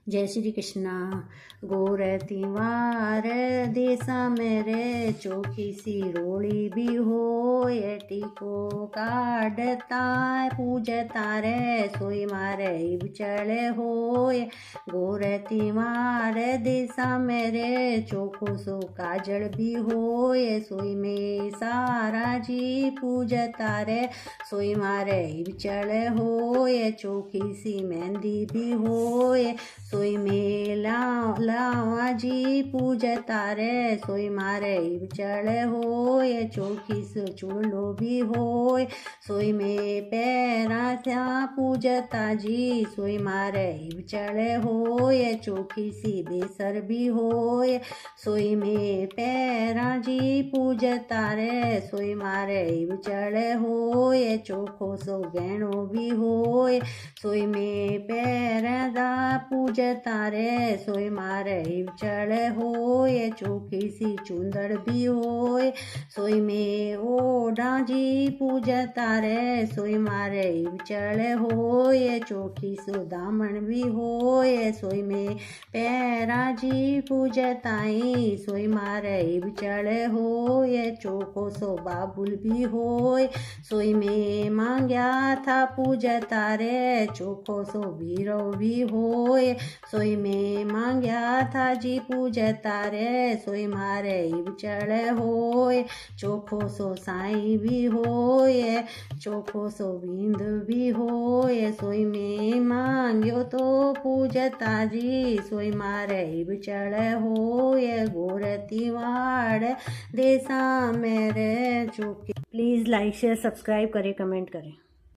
जय श्री कृष्णा। गोर तिवार देसा मेरे चोखी सी रोड़ी भी हो टीको काढ़ता पूजता रे सोई मारे चले होय। गोर तिवार देसा मेरे चोखो सो काजल भी होय सोई में सारा जी पूजता रे सोई मारे चले होय। चोखी सी मेहंदी भी होय सोई में लावा जी पूजता रे सोई मारे चढ़े होय। चोखी से चूड़ो भी होय सोई में पैरा था पूजता जी सोई मारे चढ़े होय। चोखी सी बेसर भी होय सोई में पैरा जी पूजता रे सोई मारे चढ़े होय। चोखो सो गहणो भी होय सोई में पैरा दा पूजता रे सोई मारे चढ़े होय। चोखी सी चुंदड़ भी होय सोई में ओढ़ा जी पूजता रे सोई मारे चढ़े होय। चोखी सो दामन भी होय सोई में पैरा जी पूजताई सोई मारे चढ़े होय। चोखो सो बाबुल भी होय सोई में मांग्या था पूजता रे चोखो सो भीरो भी होय सोई में मांग्या था जी पूजता रे सोई मारे चढ़े होय। चोखो सो साई भी होय चोखो सो बिंद भी होय सोई में मांग्यो तो पूजता जी सोई मारे चढ़े होय। गोर तिवाड़ देसा मेरे चोखे। प्लीज़ लाइक शेयर सब्सक्राइब करें, कमेंट करें।